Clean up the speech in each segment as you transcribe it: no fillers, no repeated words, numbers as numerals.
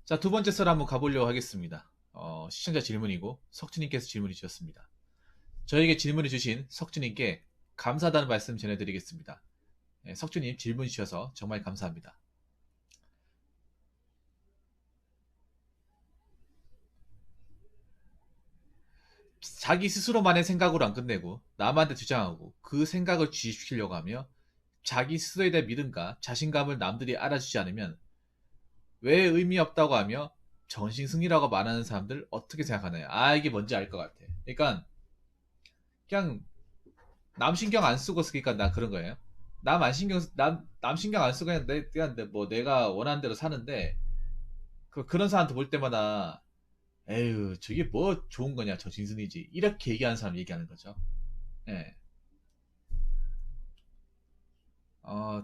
자, 두 번째 썰 한번 가보려고 하겠습니다. 시청자 질문이고 석준님께서 질문을 주셨습니다. 저에게 질문을 주신 석준님께 감사하다는 말씀 전해드리겠습니다. 네, 석준님 질문 주셔서 정말 감사합니다. 자기 스스로만의 생각으로 안 끝내고 남한테 주장하고 그 생각을 주입시키려고 하며 자기 스스로에 대한 믿음과 자신감을 남들이 알아주지 않으면 왜 의미 없다고 하며 정신승리라고 말하는 사람들 어떻게 생각하나요? 아, 이게 뭔지 알 것 같아. 그러니까 그냥 남 신경 안 쓰고 쓰니까 나 그런 거예요. 남 신경 안 쓰고 그냥 뭐 내가 원하는 대로 사는데 그런 사람한테 볼 때마다 에휴 저게 뭐 좋은 거냐 정신승리지 이렇게 얘기하는 사람 얘기하는 거죠. 예.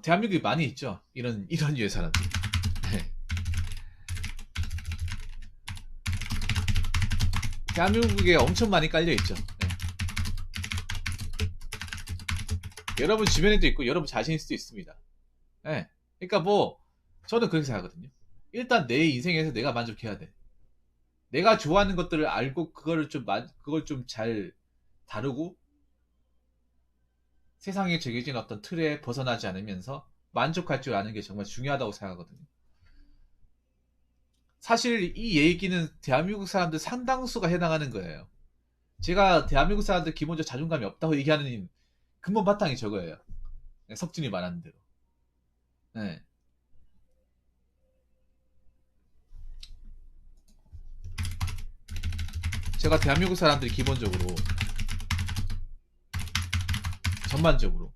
대한민국에 많이 있죠. 이런 류의 사람들. 네. 대한민국에 엄청 많이 깔려 있죠. 네. 여러분 주변에도 있고 여러분 자신일 수도 있습니다. 예. 그러니까 뭐 저는 그렇게 생각하거든요. 일단 내 인생에서 내가 만족해야 돼. 내가 좋아하는 것들을 알고 그걸 좀 잘 다루고 세상에 정해진 어떤 틀에 벗어나지 않으면서 만족할 줄 아는 게 정말 중요하다고 생각하거든요. 사실 이 얘기는 대한민국 사람들 상당수가 해당하는 거예요. 제가 대한민국 사람들 기본적으로 자존감이 없다고 얘기하는 근본 바탕이 저거예요. 네, 석진이 말하는 대로. 네. 제가 대한민국 사람들이 기본적으로 전반적으로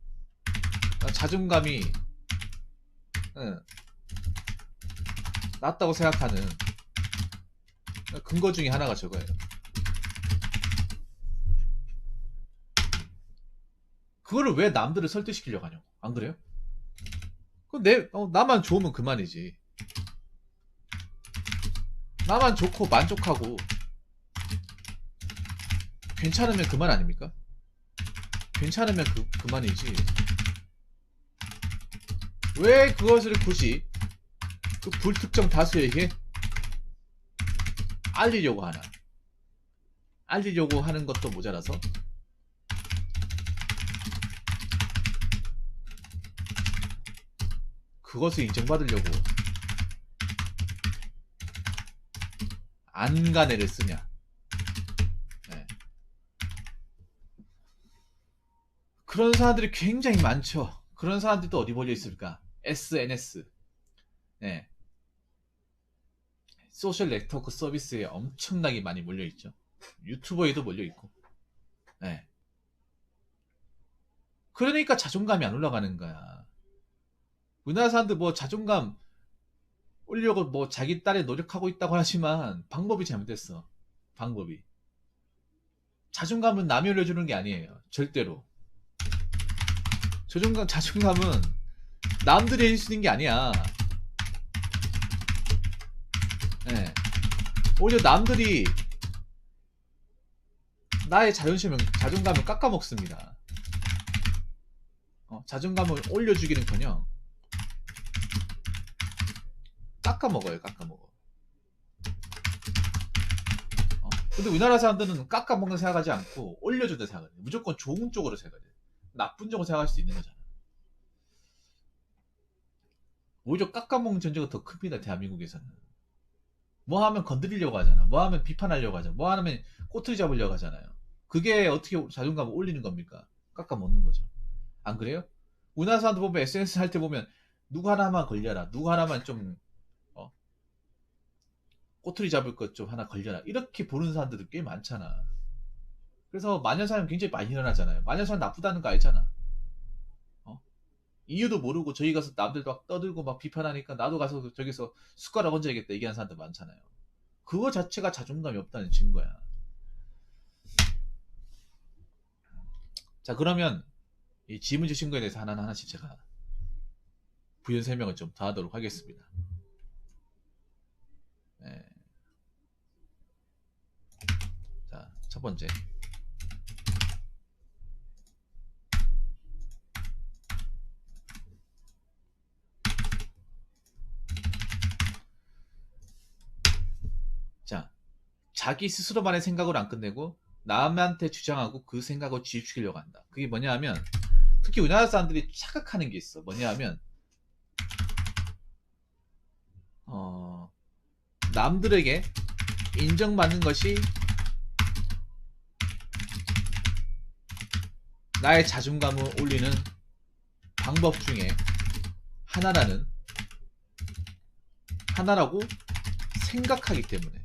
자존감이 네, 낮다고 생각하는 근거 중에 하나가 저거예요. 그거를 왜 남들을 설득시키려고 하냐고. 안 그래요? 나만 좋으면 그만이지. 나만 좋고 만족하고 괜찮으면 그만 아닙니까? 괜찮으면 그만이지. 왜 그것을 굳이 그 불특정 다수에게 알리려고 하나? 알리려고 하는 것도 모자라서 그것을 인정받으려고 안간애를 쓰냐? 네. 그런 사람들이 굉장히 많죠. 그런 사람들이 또 어디 몰려 있을까? SNS, 네. 소셜 네트워크 서비스에 엄청나게 많이 몰려 있죠. 유튜버에도 몰려 있고, 네. 그러니까 자존감이 안 올라가는 거야. 우리나라 사람들 뭐 자존감 올리려고 뭐 자기 딸에 노력하고 있다고 하지만 방법이 잘못됐어. 방법이. 자존감은 남이 올려주는 게 아니에요. 절대로. 자존감은 남들이 해주는 게 아니야. 예. 오히려 남들이 나의 자존감을 깎아먹습니다. 자존감을 올려주기는커녕 깎아먹어요, 깎아먹어. 근데 우리나라 사람들은 깎아먹는 생각하지 않고 올려준다 생각해. 무조건 좋은 쪽으로 생각해. 나쁜 쪽으로 생각할 수 있는 거잖아. 오히려 깎아먹는 전제가 더 큽니다, 대한민국에서는. 뭐 하면 건드리려고 하잖아. 뭐 하면 비판하려고 하잖아. 뭐 하면 꼬투리 잡으려고 하잖아요. 그게 어떻게 자존감을 올리는 겁니까? 깎아먹는 거죠. 안 그래요? 우리나라 사람들 보면 SNS 할 때 보면 누구 하나만 걸려라. 누구 하나만 좀 어, 꼬투리 잡을 것 좀 하나 걸려라. 이렇게 보는 사람들도 꽤 많잖아. 그래서 마녀사냥 굉장히 많이 일어나잖아요. 마녀사냥 나쁘다는 거 알잖아. 어? 이유도 모르고 저기 가서 남들 막 떠들고 막 비판하니까 나도 가서 저기서 숟가락 얹어야겠다 얘기하는 사람들 많잖아요. 그거 자체가 자존감이 없다는 증거야. 자, 그러면 이 질문 주신 거에 대해서 하나씩 제가 부연 설명을 좀 더 하도록 하겠습니다. 네. 자, 첫 번째. 자기 스스로만의 생각으로 안 끝내고 남한테 주장하고 그 생각을 주입시키려고 한다. 그게 뭐냐 하면 특히 우리나라 사람들이 착각하는 게 있어. 뭐냐 하면 남들에게 인정받는 것이 나의 자존감을 올리는 방법 중에 하나라고 생각하기 때문에.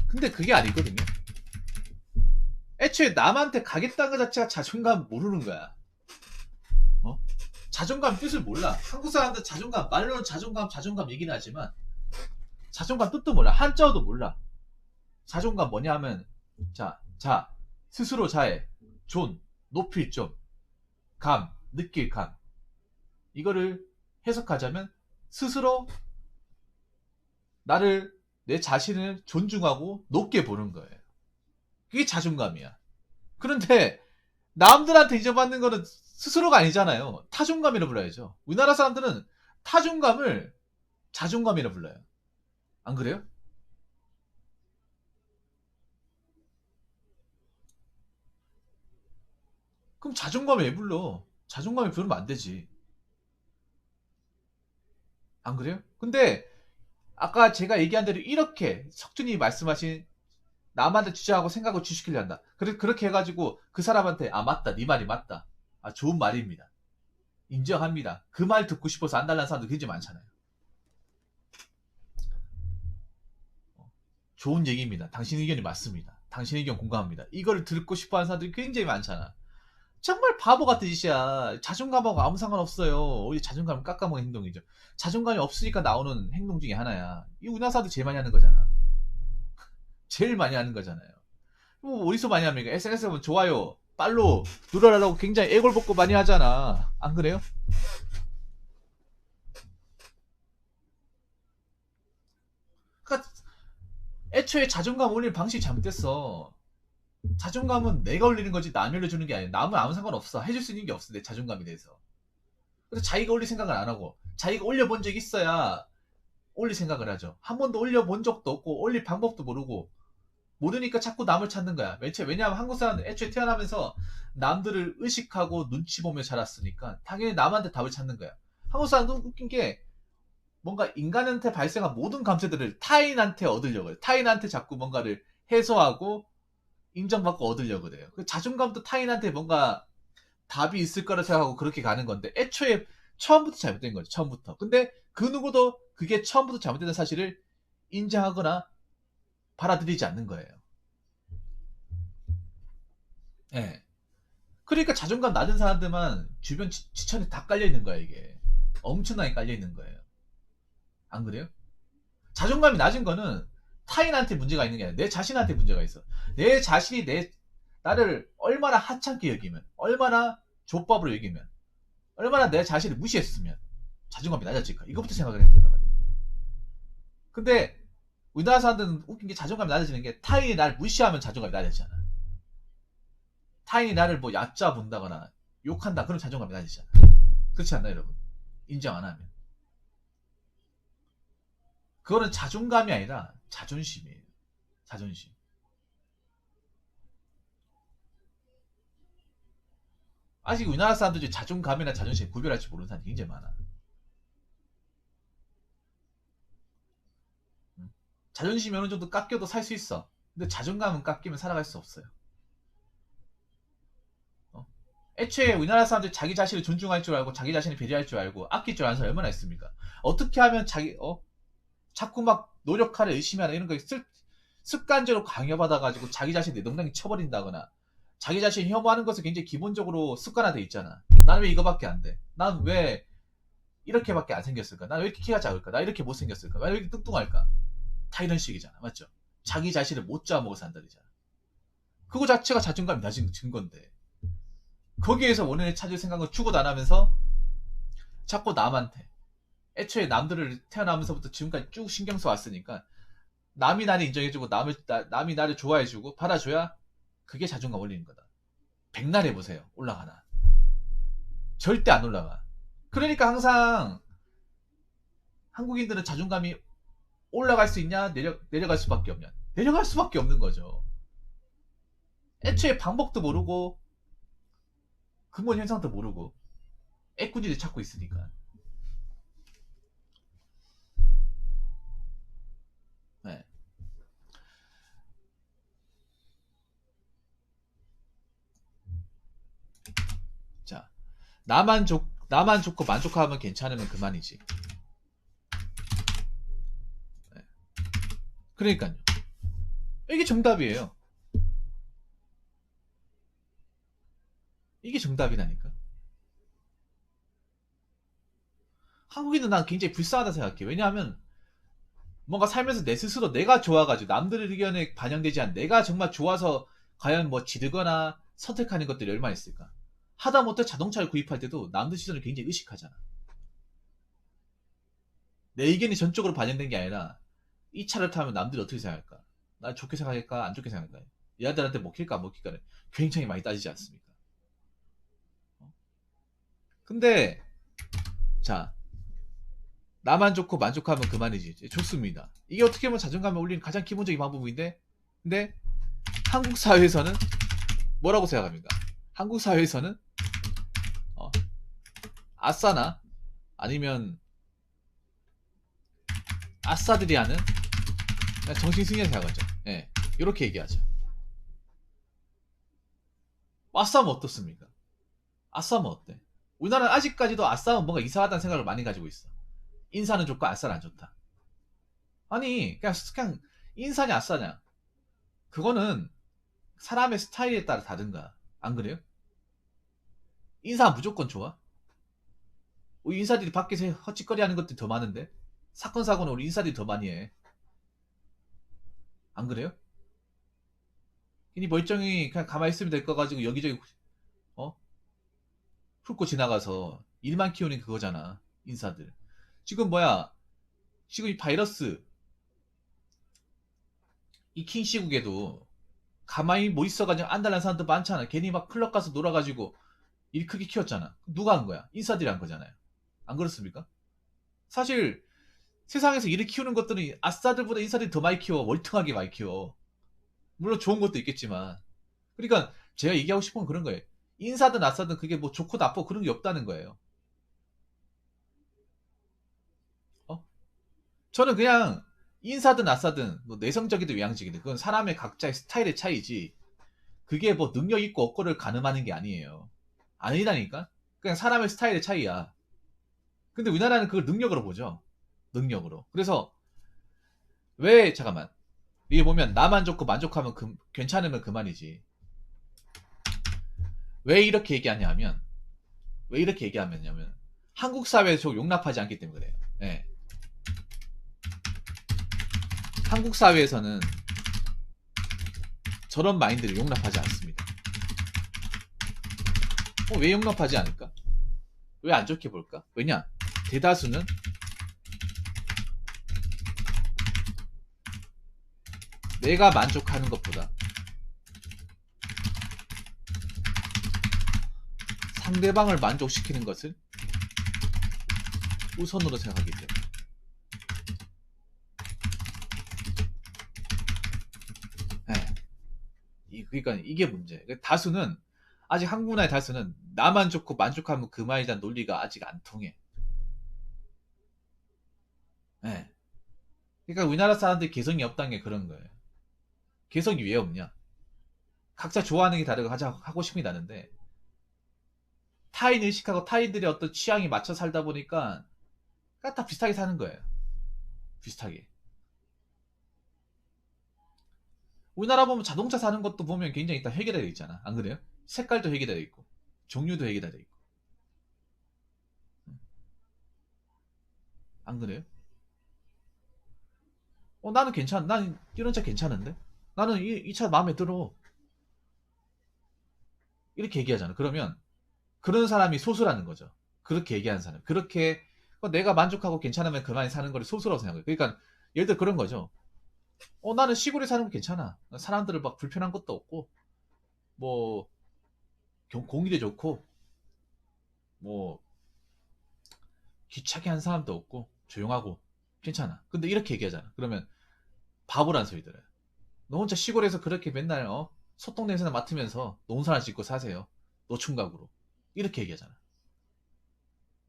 근데 그게 아니거든요. 애초에 남한테 가겠다는 것 자체가 자존감 모르는 거야. 자존감 뜻을 몰라. 한국 사람들 자존감, 말로는 자존감 얘기는 하지만 자존감 뜻도 몰라. 한자어도 몰라. 자존감 뭐냐 하면 스스로 자해, 존, 높일 좀, 감, 느낄 감. 이거를 해석하자면 스스로 내 자신을 존중하고 높게 보는 거예요. 그게 자존감이야. 그런데 남들한테 인정받는 거는 스스로가 아니잖아요. 타존감이라 불러야죠. 우리나라 사람들은 타존감을 자존감이라 불러요. 안 그래요? 그럼 자존감이 왜 불러? 자존감이 부르면 안 되지. 안 그래요? 근데 아까 제가 얘기한 대로 이렇게 석준이 말씀하신 남한테 주장하고 생각을 주시키려 한다. 그렇게 해가지고 그 사람한테 맞다. 네 말이 맞다. 좋은 말입니다. 인정합니다. 그 말 듣고 싶어서 안 달라는 사람들 굉장히 많잖아요. 좋은 얘기입니다. 당신 의견이 맞습니다. 당신 의견 공감합니다. 이걸 듣고 싶어하는 사람들이 굉장히 많잖아. 정말 바보 같은 짓이야. 자존감하고 아무 상관없어요. 오히려 자존감을 깎아먹는 행동이죠. 자존감이 없으니까 나오는 행동 중에 하나야. 이 우리나라 사람들 제일 많이 하는 거잖아. 제일 많이 하는 거잖아요. 뭐 어디서 많이 합니까? SNS에 보면 좋아요, 팔로우 누르라고 굉장히 애골복고 많이 하잖아. 안 그래요? 그러니까 애초에 자존감 올리는 방식이 잘못됐어. 자존감은 내가 올리는 거지 남이 올려주는 게 아니야. 남은 아무 상관없어. 해줄 수 있는 게 없어. 내 자존감에 대해서. 그래서 자기가 올릴 생각을 안 하고 자기가 올려본 적 있어야 올릴 생각을 하죠. 한 번도 올려본 적도 없고 올릴 방법도 모르고 모르니까 자꾸 남을 찾는 거야. 왜냐하면 한국 사람은 애초에 태어나면서 남들을 의식하고 눈치 보며 자랐으니까 당연히 남한테 답을 찾는 거야. 한국 사람도 웃긴 게 뭔가 인간한테 발생한 모든 감정들을 타인한테 얻으려고 해요. 타인한테 자꾸 뭔가를 해소하고 인정받고 얻으려고 그래요. 자존감도 타인한테 뭔가 답이 있을 거라 생각하고 그렇게 가는 건데 애초에 처음부터 잘못된 거죠. 처음부터. 근데 그 누구도 그게 처음부터 잘못된 사실을 인정하거나 받아들이지 않는 거예요. 예. 그러니까 자존감 낮은 사람들만 주변 지천에 다 깔려있는 거야, 이게. 엄청나게 깔려있는 거예요. 안 그래요? 자존감이 낮은 거는 타인한테 문제가 있는 게 아니라 내 자신한테 문제가 있어. 내 자신이 나를 얼마나 하찮게 여기면, 얼마나 족밥으로 여기면, 얼마나 내 자신을 무시했으면 자존감이 낮아질까? 이것부터 생각을 해야 된단 말이에요. 근데 우리나라 사람들은 웃긴 게 자존감이 낮아지는 게 타인이 나를 무시하면 자존감이 낮아지잖아. 타인이 나를 뭐 얕잡아 본다거나 욕한다 그럼 자존감이 낮아지잖아. 그렇지 않나요, 여러분? 인정 안 하면. 그거는 자존감이 아니라 자존심이에요. 자존심. 아직 우리나라 사람들이 자존감이나 자존심 구별할 줄 모르는 사람이 굉장히 많아. 자존심이 어느 정도 깎여도 살 수 있어. 근데 자존감은 깎이면 살아갈 수 없어요. 애초에 우리나라 사람들이 자기 자신을 존중할 줄 알고 자기 자신을 배려할 줄 알고 아낄 줄 아는 사람이 얼마나 있습니까? 어떻게 하면 자꾸 막 노력하라 열심히 하라 이런 거 습관적으로 강요받아가지고 자기 자신을 내동댕이 쳐버린다거나 자기 자신을 혐오하는 것은 굉장히 기본적으로 습관화돼 있잖아. 나는 왜 이거밖에 안 돼? 난 왜 이렇게밖에 안 생겼을까? 난 왜 이렇게 키가 작을까? 나 이렇게 못생겼을까? 왜 이렇게 뚱뚱할까? 다 이런 식이잖아. 맞죠? 자기 자신을 못 잡아먹어 산다리잖아. 그거 자체가 자존감이 낮은 건데 거기에서 원인을 찾을 생각을 추구도 안 하면서 자꾸 남한테 애초에 남들을 태어나면서부터 지금까지 쭉 신경 써왔으니까 남이 나를 인정해주고 남이 나를 좋아해주고 받아줘야 그게 자존감 올리는 거다. 백날 해보세요. 올라가나? 절대 안 올라가. 그러니까 항상 한국인들은 자존감이 올라갈 수 있냐 내려갈 수밖에 없냐. 데려갈 수밖에 없는 거죠. 애초에 방법도 모르고 근본 현상도 모르고 애꾸지를 찾고 있으니까. 네. 자, 나만 좋고 만족하면 괜찮으면 그만이지. 네. 그러니까요. 이게 정답이에요. 이게 정답이라니까. 한국인은 난 굉장히 불쌍하다 생각해. 왜냐하면 뭔가 살면서 내 스스로 내가 좋아가지고 남들의 의견에 반영되지 않은 내가 정말 좋아서 과연 뭐 지르거나 선택하는 것들이 얼마나 있을까. 하다못해 자동차를 구입할 때도 남들 시선을 굉장히 의식하잖아. 내 의견이 전적으로 반영된 게 아니라 이 차를 타면 남들이 어떻게 생각할까? 날 좋게 생각할까? 안 좋게 생각할까? 얘들한테 먹힐까 안 먹힐까를 굉장히 많이 따지지 않습니까? 근데 자, 나만 좋고 만족하면 그만이지. 좋습니다. 이게 어떻게 보면 자존감을 올리는 가장 기본적인 방법인데, 근데 한국 사회에서는 뭐라고 생각합니까? 한국 사회에서는 어, 아싸나 아니면 아싸들이 하는 정신승리를 생각하죠. 예, 이렇게 얘기하죠. 아싸면 어떻습니까? 아싸면 어때? 우리나라는 아직까지도 아싸면 뭔가 이상하다는 생각을 많이 가지고 있어. 인사는 좋고 아싸는 안 좋다. 아니 그냥 인사냐 아싸냐 그거는 사람의 스타일에 따라 다른가 안 그래요? 인사 무조건 좋아? 우리 인사들이 밖에서 헛짓거리 하는 것들이 더 많은데 사건 사고는 우리 인사들이 더 많이 해. 안 그래요? 괜히 멀쩡히 그냥 가만히 있으면 될 거 가지고 여기저기 어? 훑고 지나가서 일만 키우는 그거잖아 인사들. 지금 뭐야 지금 이 바이러스 이 킹 시국에도 가만히 못 있어가지고 안달난 사람들 많잖아. 괜히 막 클럽 가서 놀아가지고 일 크게 키웠잖아. 누가 한 거야? 인사들이 한 거잖아요. 안 그렇습니까? 사실 세상에서 일을 키우는 것들은 아싸들보다 인사들이 더 많이 키워. 월등하게 많이 키워. 물론 좋은 것도 있겠지만. 그러니까 제가 얘기하고 싶은 건 그런 거예요. 인사든 아싸든 그게 뭐 좋고 나쁘고 그런 게 없다는 거예요. 어? 저는 그냥 인사든 아싸든 뭐 내성적이든 외향적이든 그건 사람의 각자의 스타일의 차이지 그게 뭐 능력 있고 없고를 가늠하는 게 아니에요. 아니라니까? 그냥 사람의 스타일의 차이야. 근데 우리나라는 그걸 능력으로 보죠. 능력으로. 그래서 왜 잠깐만 이게 보면 나만 좋고 만족하면 괜찮으면 그만이지. 왜 이렇게 얘기하냐면 왜 이렇게 얘기하냐면 한국 사회에서 용납하지 않기 때문에 그래요. 네. 한국 사회에서는 저런 마인드를 용납하지 않습니다. 왜 용납하지 않을까? 왜 안 좋게 볼까? 왜냐? 대다수는 내가 만족하는 것보다 상대방을 만족시키는 것을 우선으로 생각하기 때문에. 그러니까 이게 문제. 다수는 아직 한국 문화의 다수는 나만 좋고 만족하면 그만이란 논리가 아직 안 통해. 네. 그러니까 우리나라 사람들이 개성이 없다는 게 그런 거예요. 개성이 왜 없냐? 각자 좋아하는 게 다르고 하고 싶은 게 다른데 타인 의식하고 타인들의 어떤 취향이 맞춰 살다 보니까 다 비슷하게 사는 거예요. 비슷하게. 우리나라 보면 자동차 사는 것도 보면 굉장히 다 해결되어 있잖아. 안 그래요? 색깔도 해결되어 있고 종류도 해결되어 있고. 안 그래요? 나는 괜찮. 난 이런 차 괜찮은데. 나는 이 차 마음에 들어. 이렇게 얘기하잖아. 그러면 그런 사람이 소수라는 거죠. 그렇게 얘기하는 사람. 그렇게 내가 만족하고 괜찮으면 그만이 사는 걸 소수라고 생각해요. 그러니까 예를 들어 그런 거죠. 나는 시골에 사는 거 괜찮아. 사람들을 막 불편한 것도 없고 뭐 공기도 좋고 뭐 귀찮게 하는 사람도 없고 조용하고 괜찮아. 근데 이렇게 얘기하잖아. 그러면 바보란 소리 들어요. 너 혼자 시골에서 그렇게 맨날 소똥 냄새나 맡으면서 농사나 짓고 사세요. 노총각으로. 이렇게 얘기하잖아.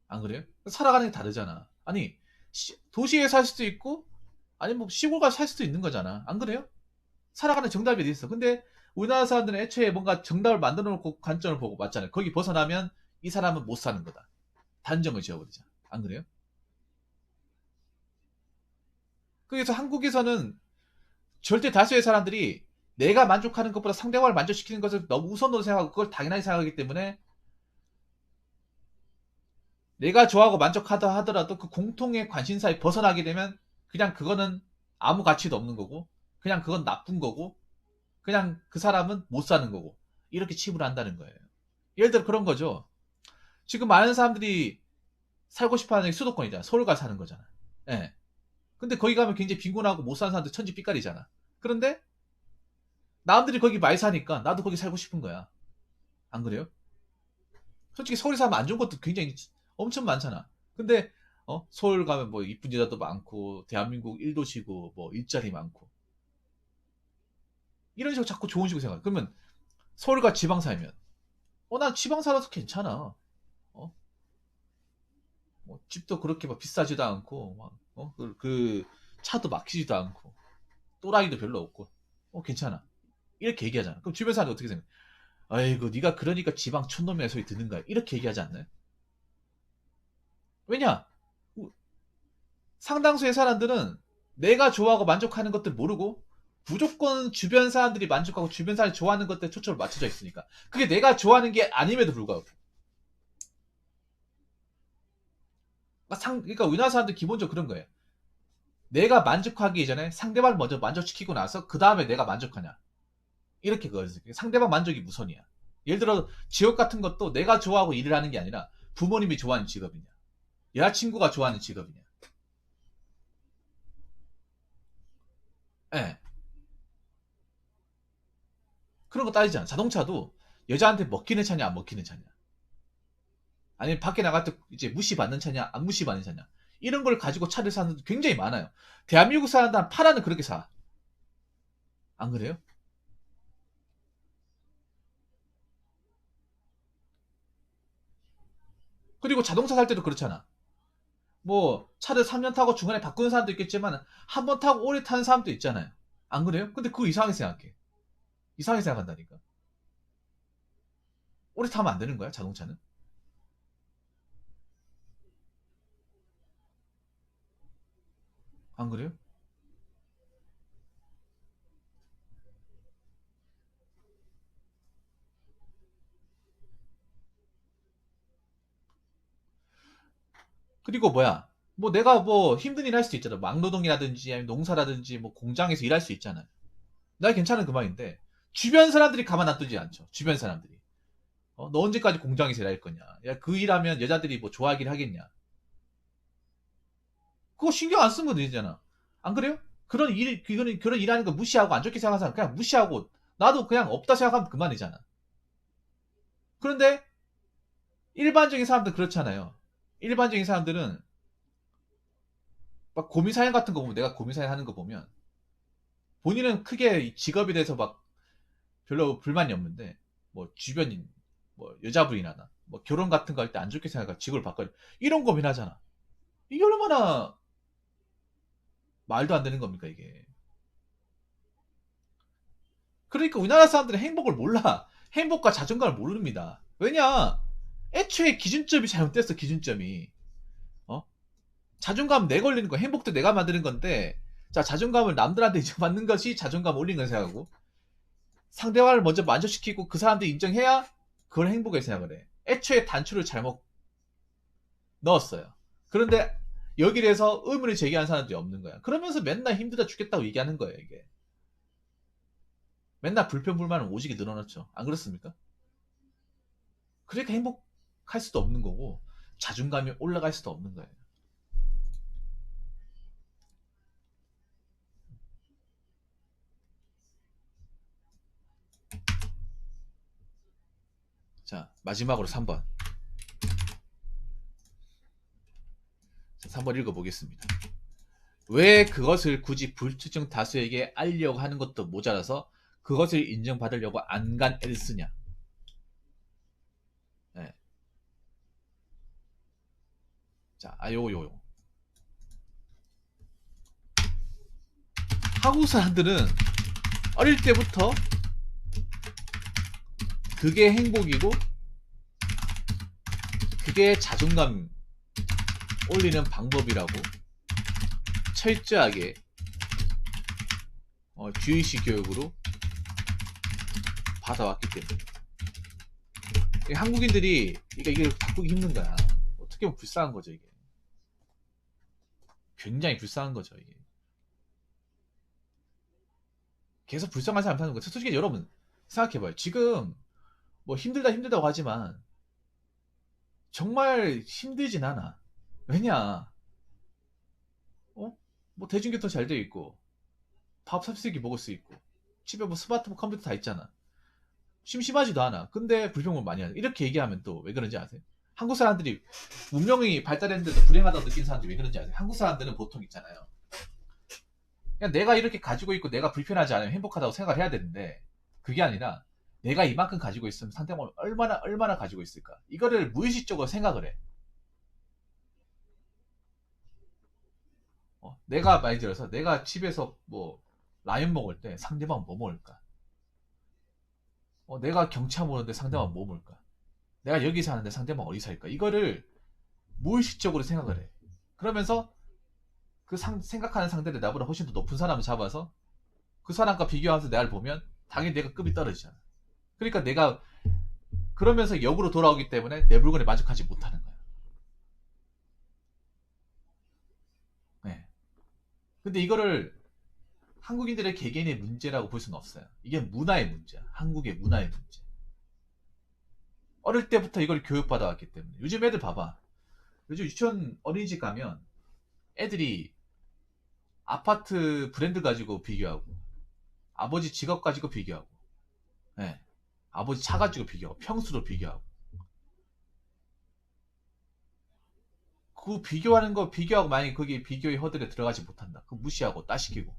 안 그래요? 살아가는 게 다르잖아. 아니, 도시에 살 수도 있고, 아니 뭐 시골 가서 살 수도 있는 거잖아. 안 그래요? 살아가는 정답이 어디 있어. 근데 우리나라 사람들은 애초에 뭔가 정답을 만들어 놓고 관점을 보고 맞잖아요. 거기 벗어나면 이 사람은 못 사는 거다. 단정을 지어버리잖아. 안 그래요? 그래서 한국에서는 절대 다수의 사람들이 내가 만족하는 것보다 상대방을 만족시키는 것을 너무 우선으로 생각하고 그걸 당연하게 생각하기 때문에 내가 좋아하고 만족하다 하더라도 그 공통의 관심사에 벗어나게 되면 그냥 그거는 아무 가치도 없는 거고 그냥 그건 나쁜 거고 그냥 그 사람은 못 사는 거고 이렇게 치부를 한다는 거예요. 예를 들어 그런 거죠. 지금 많은 사람들이 살고 싶어하는 게 수도권이잖아. 서울 가서 사는 거잖아. 예. 근데 거기 가면 굉장히 빈곤하고 못 사는 사람들 천지 삐까리잖아. 그런데 남들이 거기 많이 사니까 나도 거기 살고 싶은 거야. 안 그래요? 솔직히 서울에 사면 안 좋은 것도 굉장히 엄청 많잖아. 근데 서울 가면 뭐 이쁜 여자도 많고 대한민국 1도시고 뭐 일자리 많고 이런 식으로 자꾸 좋은 식으로 생각해. 그러면 서울과 지방 살면 난 지방 살아도 괜찮아. 어? 뭐 집도 그렇게 막 비싸지도 않고 그 차도 막히지도 않고 또라이도 별로 없고 괜찮아. 이렇게 얘기하잖아. 그럼 주변 사람들 어떻게 생각해? 아이고 네가 그러니까 지방 촌놈의 소리 듣는 거야. 이렇게 얘기하지 않나요? 왜냐? 상당수의 사람들은 내가 좋아하고 만족하는 것들 모르고 무조건 주변 사람들이 만족하고 주변 사람이 좋아하는 것들에 초점을 맞춰져 있으니까 그게 내가 좋아하는 게 아님에도 불구하고 그러니까 우리나라 사람들 기본적으로 그런 거예요. 내가 만족하기 이전에 상대방을 먼저 만족시키고 나서 그 다음에 내가 만족하냐 이렇게 그거지. 상대방 만족이 우선이야. 예를 들어 직업 같은 것도 내가 좋아하고 일을 하는 게 아니라 부모님이 좋아하는 직업이냐 여자친구가 좋아하는 직업이냐 예. 그런 거 따지잖아. 자동차도 여자한테 먹히는 차냐 안 먹히는 차냐 아니면 밖에 나갈 때 이제 무시받는 차냐 안 무시받는 차냐 이런 걸 가지고 차를 사는 데 굉장히 많아요. 대한민국 사람들 한 8화는 그렇게 사. 안 그래요? 그리고 자동차 살 때도 그렇잖아. 뭐 차를 3년 타고 중간에 바꾸는 사람도 있겠지만 한 번 타고 오래 타는 사람도 있잖아요. 안 그래요? 근데 그거 이상하게 생각해. 이상하게 생각한다니까. 오래 타면 안 되는 거야 자동차는? 안 그래요? 그리고 뭐야? 뭐 내가 뭐 힘든 일 할 수도 있잖아. 막노동이라든지 아니면 농사라든지 뭐 공장에서 일할 수 있잖아요. 나 괜찮은 그 말인데 주변 사람들이 가만 놔두지 않죠. 주변 사람들이. 너 언제까지 공장에서 일할 거냐? 야, 그 일하면 여자들이 뭐 좋아하긴 하겠냐? 그거 신경 안 쓰면 되잖아. 안 그래요? 그런 일하는 거 무시하고 안 좋게 생각하는 사람 그냥 무시하고 나도 그냥 없다 생각하면 그만이잖아. 그런데 일반적인 사람들 그렇잖아요. 일반적인 사람들은 막 고민사연 같은 거 보면 내가 고민사연 하는 거 보면 본인은 크게 직업에 대해서 막 별로 불만이 없는데 뭐 주변인 뭐 여자분이나 뭐 결혼 같은 거 할 때 안 좋게 생각하고 직업을 바꿔 이런 고민하잖아. 이게 얼마나 말도 안 되는 겁니까 이게. 그러니까 우리나라 사람들은 행복을 몰라. 행복과 자존감을 모릅니다. 왜냐? 애초에 기준점이 잘못됐어 기준점이. 어? 자존감 내 걸리는 거 행복도 내가 만드는 건데 자 자존감을 남들한테 이제 받는 것이 자존감 올리는 거 생각하고 상대방을 먼저 만족시키고 그 사람들이 인정해야 그걸 행복에 생각을 해. 애초에 단추를 잘못 넣었어요. 그런데 여기에 대해서 의문을 제기한 사람들이 없는 거야. 그러면서 맨날 힘들다 죽겠다고 얘기하는 거예요, 이게. 맨날 불평불만을 오지게 늘어놓죠. 안 그렇습니까? 그러니까 행복할 수도 없는 거고 자존감이 올라갈 수도 없는 거예요. 자, 마지막으로 3번. 자, 3번 읽어보겠습니다. 왜 그것을 굳이 불특정 다수에게 알리려고 하는 것도 모자라서 그것을 인정받으려고 안간 애를 쓰냐. 네. 자, 요거. 한국 사람들은 어릴 때부터 그게 행복이고 그게 자존감 올리는 방법이라고 철저하게 주의식 교육으로 받아왔기 때문에 한국인들이 이걸 바꾸기 힘든 거야. 어떻게 보면 불쌍한 거죠 이게. 굉장히 불쌍한 거죠 이게. 계속 불쌍한 사람 사는 거예요. 솔직히 여러분 생각해봐요. 지금 뭐 힘들다고 하지만 정말 힘들진 않아. 왜냐? 뭐 대중교통 잘 돼 있고 밥 삽시기 먹을 수 있고 집에 뭐 스마트폰 컴퓨터 다 있잖아. 심심하지도 않아. 근데 불평을 많이 하죠. 이렇게 얘기하면 또 왜 그런지 아세요? 한국 사람들이 문명이 발달했는데도 불행하다고 느낀 사람들이 왜 그런지 아세요? 한국 사람들은 보통 있잖아요. 그냥 내가 이렇게 가지고 있고 내가 불편하지 않으면 행복하다고 생각을 해야 되는데 그게 아니라 내가 이만큼 가지고 있으면 상대방은 얼마나 가지고 있을까? 이거를 무의식적으로 생각을 해. 내가 많이 들어서 내가 집에서 뭐 라면 먹을 때 상대방은 뭐 먹을까? 내가 경차 모는데 상대방은 뭐 먹을까? 내가 여기 사는데 상대방 어디 살까? 이거를 무의식적으로 생각을 해. 그러면서 생각하는 상대를 나보다 훨씬 더 높은 사람을 잡아서 그 사람과 비교하면서 나를 보면 당연히 내가 급이 떨어지잖아. 그러니까 내가 그러면서 역으로 돌아오기 때문에 내 물건에 만족하지 못하는 거야. 네. 근데 이거를 한국인들의 개개인의 문제라고 볼 수는 없어요. 이게 문화의 문제야. 한국의 문화의 문제. 어릴 때부터 이걸 교육받아 왔기 때문에. 요즘 애들 봐봐. 요즘 유치원 어린이집 가면 애들이 아파트 브랜드 가지고 비교하고 아버지 직업 가지고 비교하고 네. 아버지 차 가지고 비교하고 평수로 비교하고 그 비교하는 거 비교하고 만약에 거기 비교의 허들에 들어가지 못한다. 그 무시하고 따시키고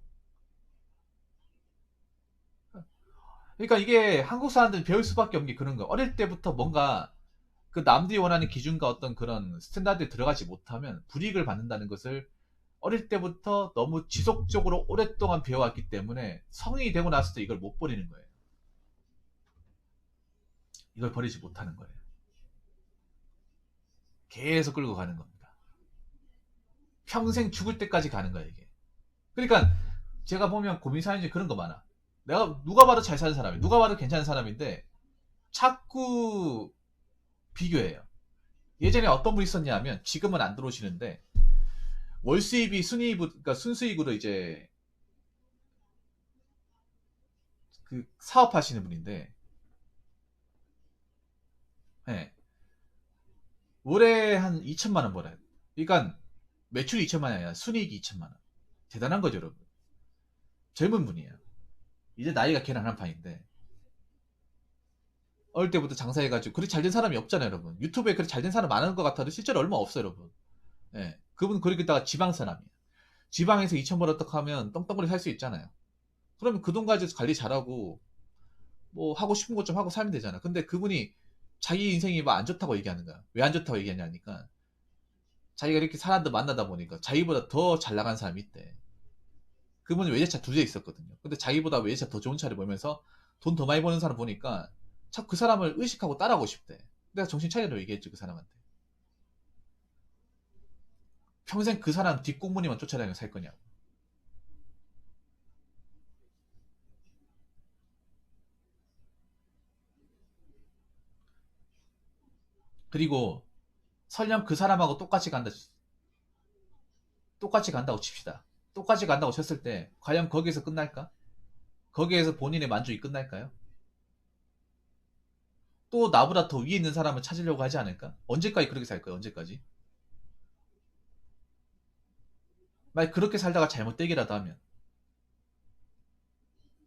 그러니까 이게 한국 사람들이 배울 수밖에 없는 게 그런 거. 어릴 때부터 뭔가 그 남들이 원하는 기준과 어떤 그런 스탠다드에 들어가지 못하면 불이익을 받는다는 것을 어릴 때부터 너무 지속적으로 오랫동안 배워왔기 때문에 성인이 되고 나서도 이걸 못 버리는 거예요. 이걸 버리지 못하는 거예요. 계속 끌고 가는 겁니다. 평생 죽을 때까지 가는 거예요, 이게. 그러니까 제가 보면 고민사연 중에 그런 거 많아. 내가 누가 봐도 잘 사는 사람이, 누가 봐도 괜찮은 사람인데 자꾸 비교해요. 예전에 어떤 분이 있었냐 하면 지금은 안 들어오시는데 월 수입이 그러니까 순수익으로 이제 그 사업하시는 분인데 네. 월에 한 2천만 원 벌어요. 그러니까 매출이 2천만 원이 아니라 순이익이 2천만 원. 대단한 거죠, 여러분. 젊은 분이에요. 이제 나이가 걔랑 한 판인데 어릴 때부터 장사해가지고 그렇게 잘 된 사람이 없잖아요, 여러분. 유튜브에 그렇게 잘 된 사람 많은 것 같아도 실제로 얼마 없어요, 여러분. 예. 그분 그렇게 다가 지방 사람이에요. 지방에서 2천 벌었다고 하면 떵떵거리 살 수 있잖아요. 그러면 그 돈 가지고 관리 잘하고 뭐 하고 싶은 것 좀 하고 살면 되잖아. 근데 그분이 자기 인생이 뭐 안 좋다고 얘기하는 거야. 왜 안 좋다고 얘기하냐니까 자기가 이렇게 사람들 만나다 보니까 자기보다 더 잘 나간 사람이 있대. 그분이 외제차 2대 있었거든요. 근데 자기보다 외제차 더 좋은 차를 보면서 돈 더 많이 버는 사람 보니까 자꾸 그 사람을 의식하고 따라하고 싶대. 내가 정신 차리라고 얘기했지 그 사람한테. 평생 그 사람 뒷공무니만 쫓아다니며 살 거냐고. 그리고 설령 그 사람하고 똑같이 간다고 칩시다. 똑같이 간다고 쳤을 때 과연 거기에서 끝날까? 거기에서 본인의 만족이 끝날까요? 또 나보다 더 위에 있는 사람을 찾으려고 하지 않을까? 언제까지 그렇게 살 거야? 언제까지? 만약 그렇게 살다가 잘못되기라도 하면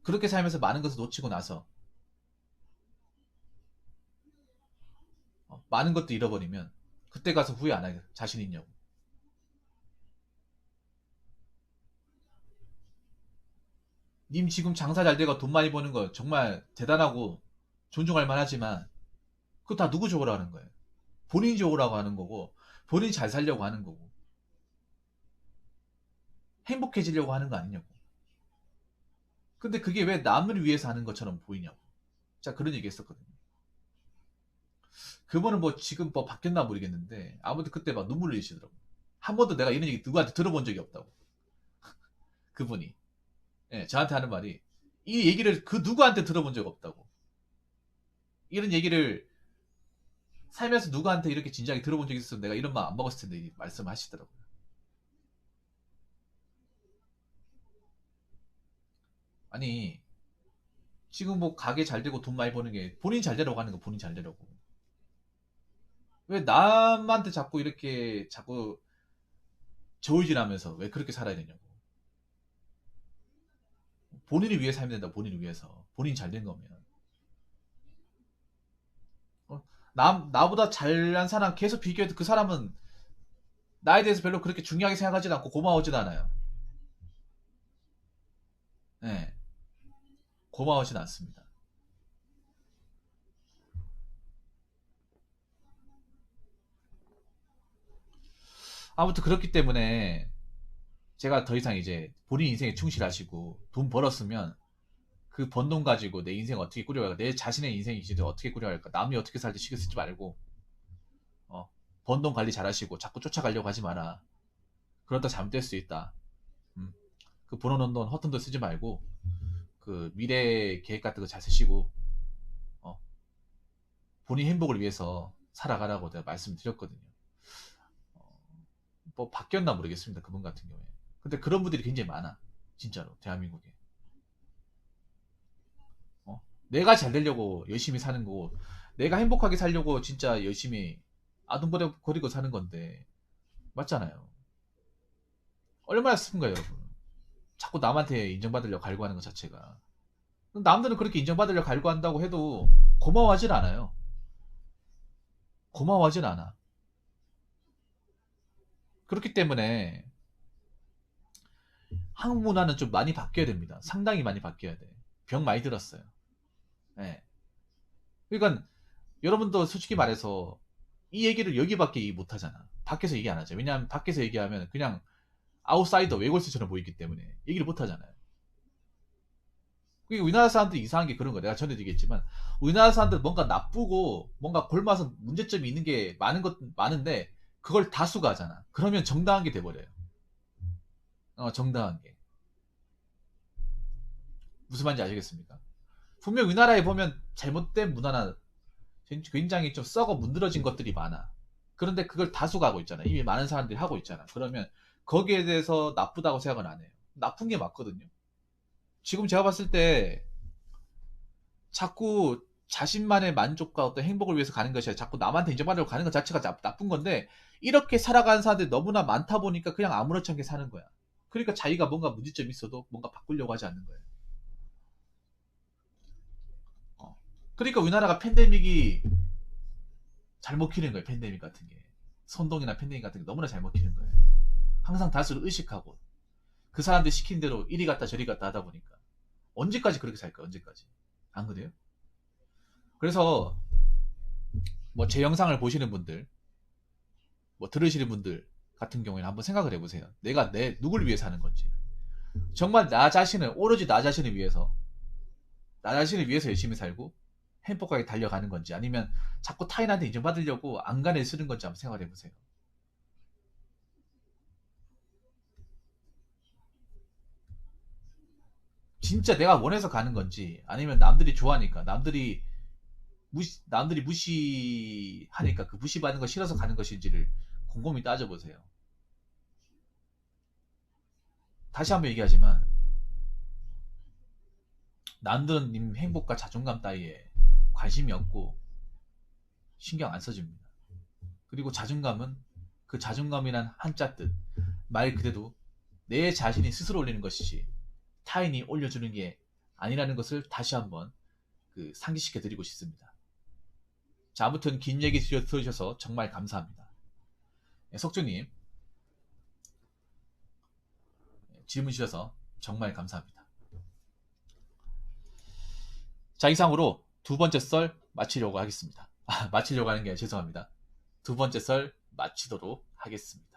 그렇게 살면서 많은 것을 놓치고 나서 많은 것도 잃어버리면 그때 가서 후회 안 하겠어. 자신 있냐고. 님 지금 장사 잘 되고 돈 많이 버는 거 정말 대단하고 존중할 만하지만 그거 다 누구 좋으라고 하는 거예요? 본인이 좋으라고 하는 거고 본인이 잘 살려고 하는 거고 행복해지려고 하는 거 아니냐고. 근데 그게 왜 남을 위해서 하는 것처럼 보이냐고. 자, 그런 얘기 했었거든요. 그분은 뭐 지금 뭐 바뀌었나 모르겠는데 아무튼 그때 막 눈물 흘리시더라고. 한 번도 내가 이런 얘기 누구한테 들어본 적이 없다고. 그분이. 예, 저한테 하는 말이 이 얘기를 그 누구한테 들어본 적 없다고. 이런 얘기를 살면서 누구한테 이렇게 진지하게 들어본 적이 있었으면 내가 이런 말 안 먹었을 텐데 말씀하시더라고요. 아니 지금 뭐 가게 잘 되고 돈 많이 버는 게 본인 잘 되려고 하는 거 본인 잘 되려고. 왜 남한테 자꾸 이렇게 자꾸 저울질하면서 왜 그렇게 살아야 되냐고. 본인을 위해 살면 된다. 본인을 위해서. 본인 잘 된 거면. 어? 나보다 잘난 사람 계속 비교해도 그 사람은 나에 대해서 별로 그렇게 중요하게 생각하지도 않고 고마워하지도 않아요. 네, 고마워하지는 않습니다. 아무튼 그렇기 때문에 제가 더 이상 이제 본인 인생에 충실하시고 돈 벌었으면 그 번 돈 가지고 내 인생 어떻게 꾸려갈까, 내 자신의 인생 이제 어떻게 꾸려갈까, 남이 어떻게 살지 신경 쓰지 말고 어, 번 돈 관리 잘하시고 자꾸 쫓아가려고 하지 마라. 그러다 잘못될 수 있다. 음, 그 벌어놓은 돈 허튼 돈 쓰지 말고 그 미래 계획 같은 거 잘 쓰시고 어, 본인 행복을 위해서 살아가라고 내가 말씀드렸거든요. 어, 뭐 바뀌었나 모르겠습니다. 그분 같은 경우에. 근데 그런 분들이 굉장히 많아. 진짜로 대한민국에. 어? 내가 잘 되려고 열심히 사는 거고 내가 행복하게 살려고 진짜 열심히 아둥거리고 사는 건데 맞잖아요. 얼마나 슬픈 거예요, 여러분. 자꾸 남한테 인정받으려고 갈구하는 것 자체가. 남들은 그렇게 인정받으려고 갈구한다고 해도 고마워하진 않아요. 고마워하진 않아. 그렇기 때문에 한국 문화는 좀 많이 바뀌어야 됩니다. 상당히 많이 바뀌어야 돼. 병 많이 들었어요. 예. 그러니까 여러분도 솔직히 말해서 이 얘기를 여기밖에 얘기 못 하잖아. 밖에서 얘기 안 하죠. 왜냐하면 밖에서 얘기하면 그냥 아웃사이더 외골수처럼 보이기 때문에 얘기를 못 하잖아요. 그게 우리나라 사람들이 이상한 게 그런 거야. 내가 전에도 얘기했지만 우리나라 사람들 뭔가 나쁘고 뭔가 골마서 문제점이 있는 게 많은데 그걸 다수가 하잖아. 그러면 정당한 게 돼버려요. 정당한 게. 무슨 말인지 아시겠습니까? 분명 우리나라에 보면 잘못된 문화나 굉장히 좀 썩어 문드러진 것들이 많아. 그런데 그걸 다수가 하고 있잖아. 이미 많은 사람들이 하고 있잖아. 그러면 거기에 대해서 나쁘다고 생각은 안 해요. 나쁜 게 맞거든요. 지금 제가 봤을 때 자꾸 자신만의 만족과 어떤 행복을 위해서 가는 것이 아니라 자꾸 남한테 인정받으려고 가는 것 자체가 나쁜 건데 이렇게 살아가는 사람들이 너무나 많다 보니까 그냥 아무렇지 않게 사는 거야. 그러니까 자기가 뭔가 문제점이 있어도 뭔가 바꾸려고 하지 않는 거예요. 어. 그러니까 우리나라가 팬데믹이 잘 먹히는 거예요. 팬데믹 같은 게. 선동이나 팬데믹 같은 게 너무나 잘 먹히는 거예요. 항상 다수를 의식하고 그 사람들 시킨 대로 이리 갔다 저리 갔다 하다 보니까 언제까지 그렇게 살까? 언제까지? 안 그래요? 그래서 뭐 제 영상을 보시는 분들, 뭐 들으시는 분들 같은 경우에는 한번 생각을 해보세요. 내가 내 누굴 위해 사는 건지. 정말 나 자신을 오로지 나 자신을 위해서 나 자신을 위해서 열심히 살고 행복하게 달려가는 건지 아니면 자꾸 타인한테 인정받으려고 안간에 쓰는 건지 한번 생각을 해보세요. 진짜 내가 원해서 가는 건지 아니면 남들이 좋아하니까 남들이 무시하니까 그 무시받는 거 싫어서 가는 것인지를 곰곰이 따져보세요. 다시 한번 얘기하지만 남들은 님 행복과 자존감 따위에 관심이 없고 신경 안 써줍니다. 그리고 자존감은 그 자존감이란 한자 뜻 말 그대로 내 자신이 스스로 올리는 것이지 타인이 올려주는 게 아니라는 것을 다시 한번 상기시켜 드리고 싶습니다. 자, 아무튼 긴 얘기 들어주셔서 정말 감사합니다. 네, 석주님 질문 주셔서 정말 감사합니다. 자, 이상으로 두 번째 썰 마치려고 하겠습니다. 마치려고 하는 게 아니라 죄송합니다. 두 번째 썰 마치도록 하겠습니다.